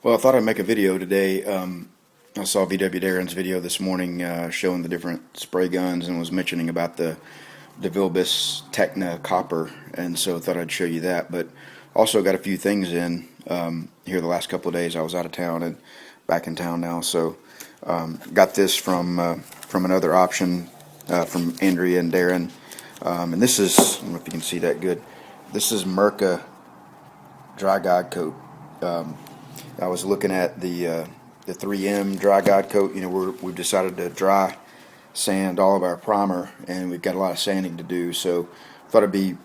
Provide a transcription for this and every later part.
Well, I thought I'd make a video today. I saw VW Darrin's video this morning showing the different spray guns and was mentioning about the Devilbiss Tekna Copper, and so I thought I'd show you that. But also got a few things in here the last couple of days. I was out of town and back in town now, so got this from another option from Andrea and Darrin, and this is, I don't know if you can see that good. This is Mirka Dry Guide Coat. I was looking at the 3M Dry Guide Coat. You know, we've decided to dry sand all of our primer, and we've got a lot of sanding to do. So thought it'd be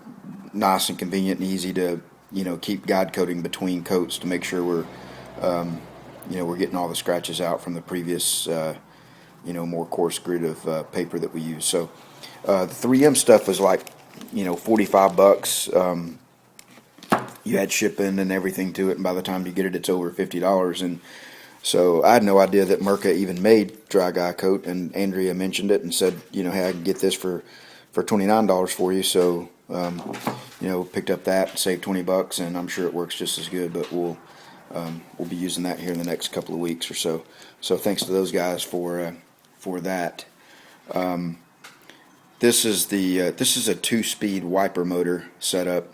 nice and convenient and easy to keep guide coating between coats to make sure we're getting all the scratches out from the previous more coarse grit of paper that we use. So the 3M stuff was like $45. You add shipping and everything to it, and by the time you get it, it's over $50. And so I had no idea that Mirka even made Dry Guide Coat, and Andrea mentioned it and said, hey, I can get this for $29 for you. So picked up that, saved $20, and I'm sure it works just as good. But we'll be using that here in the next couple of weeks or so. So thanks to those guys for that. This is a 2-speed wiper motor setup.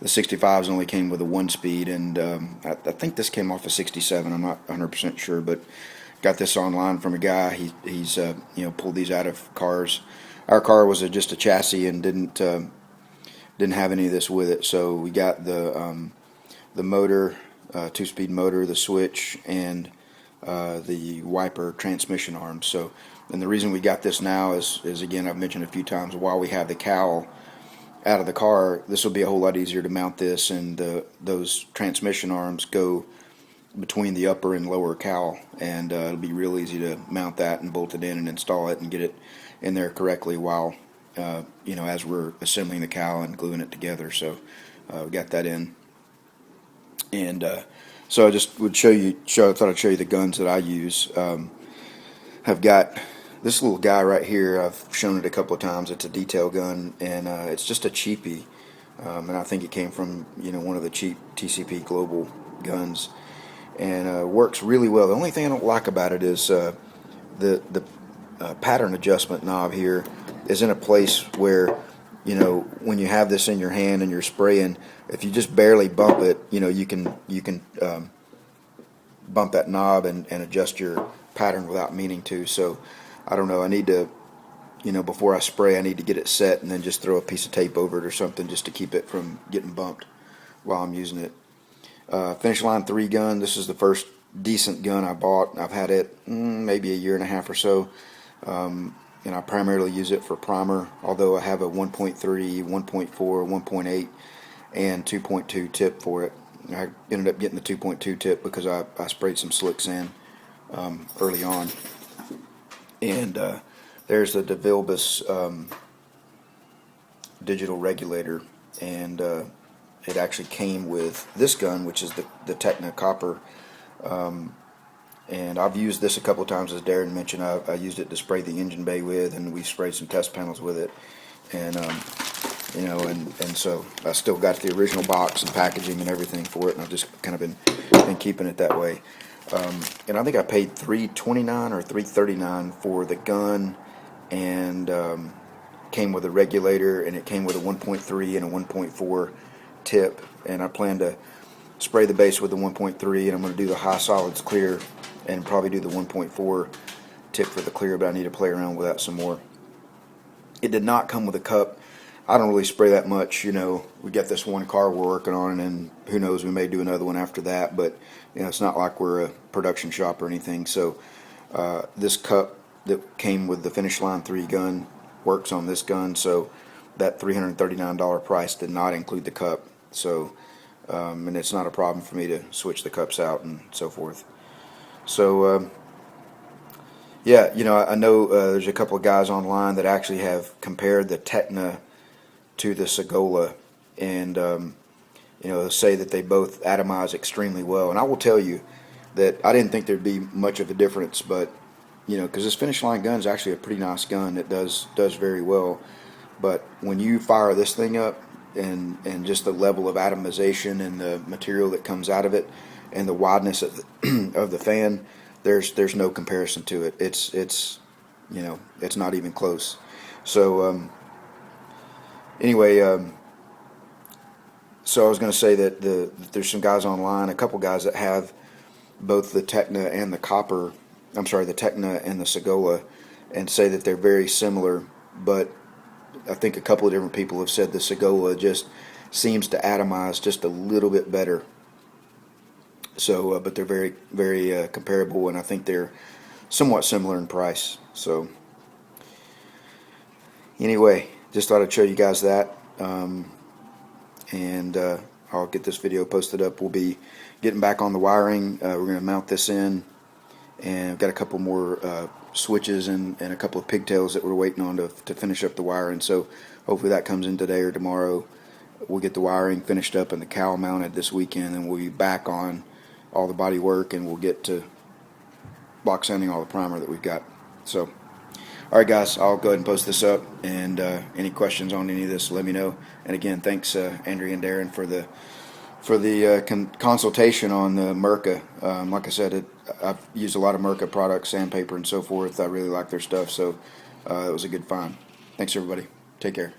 The 65s only came with a 1-speed, and I think this came off a 67. I'm not 100% sure, but got this online from a guy. He's pulled these out of cars. Our car was just a chassis and didn't have any of this with it. So we got the motor, 2-speed motor, the switch, and the wiper transmission arms. So, and the reason we got this now is again, I've mentioned a few times, while we have the cowl out of the car, this will be a whole lot easier to mount this, and those transmission arms go between the upper and lower cowl, and it'll be real easy to mount that and bolt it in and install it and get it in there correctly while as we're assembling the cowl and gluing it together. So we got that in, and so I just would I thought I'd show you the guns that I use. I've got this little guy right here. I've shown it a couple of times. It's a detail gun, and it's just a cheapie, and I think it came from one of the cheap TCP Global guns, and works really well. The only thing I don't like about it is the pattern adjustment knob here is in a place where when you have this in your hand and you're spraying, if you just barely bump it, you can bump that knob and adjust your pattern without meaning to. So I don't know, I need to, before I spray, I need to get it set and then just throw a piece of tape over it or something just to keep it from getting bumped while I'm using it. Finishline 3 gun, this is the first decent gun I bought. I've had it maybe a year and a half or so, and I primarily use it for primer, although I have a 1.3, 1.4, 1.8, and 2.2 tip for it. I ended up getting the 2.2 tip because I sprayed some slick sand early on. And there's the Devilbiss digital regulator, and it actually came with this gun, which is the Tekna Copper, and I've used this a couple times, as Darrin mentioned. I used it to spray the engine bay with, and we sprayed some test panels with it, and and so I still got the original box and packaging and everything for it, and I've just kind of been keeping it that way. And I think I paid $329 or $339 for the gun, and came with a regulator, and it came with a 1.3 and a 1.4 tip, and I plan to spray the base with the 1.3, and I'm going to do the high solids clear and probably do the 1.4 tip for the clear, but I need to play around with that some more. It did not come with a cup. I don't really spray that much. We got this one car we're working on, and who knows, we may do another one after that, but it's not like we're a production shop or anything. So this cup that came with the Finishline 3 gun works on this gun, so that $339 price did not include the cup. So and it's not a problem for me to switch the cups out and so forth. So I know there's a couple of guys online that actually have compared the Tekna to the Segola, and say that they both atomize extremely well. And I will tell you that I didn't think there'd be much of a difference, but because this Finishline gun is actually a pretty nice gun. It does very well, but when you fire this thing up, and just the level of atomization and the material that comes out of it and the wideness of of the fan, there's no comparison to it. It's you know, it's not even close. So anyway, so I was going to say that there's some guys online, a couple guys that have both the Tekna and the Copper, I'm sorry, the Tekna and the Segola, and say that they're very similar, but I think a couple of different people have said the Segola just seems to atomize just a little bit better. So, but they're very, very comparable, and I think they're somewhat similar in price. So, anyway, just thought I'd show you guys that, and I'll get this video posted up. We'll be getting back on the wiring. We're going to mount this in, and I've got a couple more switches and a couple of pigtails that we're waiting on to finish up the wiring. So hopefully that comes in today or tomorrow. We'll get the wiring finished up and the cowl mounted this weekend, and we'll be back on all the body work, and we'll get to block sanding all the primer that we've got. So, all right, guys, I'll go ahead and post this up, and any questions on any of this, let me know. And again, thanks Andrea and Darrin for the consultation on the Mirka. Like I said, I've used a lot of Mirka products, sandpaper and so forth. I really like their stuff, so it was a good find. Thanks, everybody. Take care.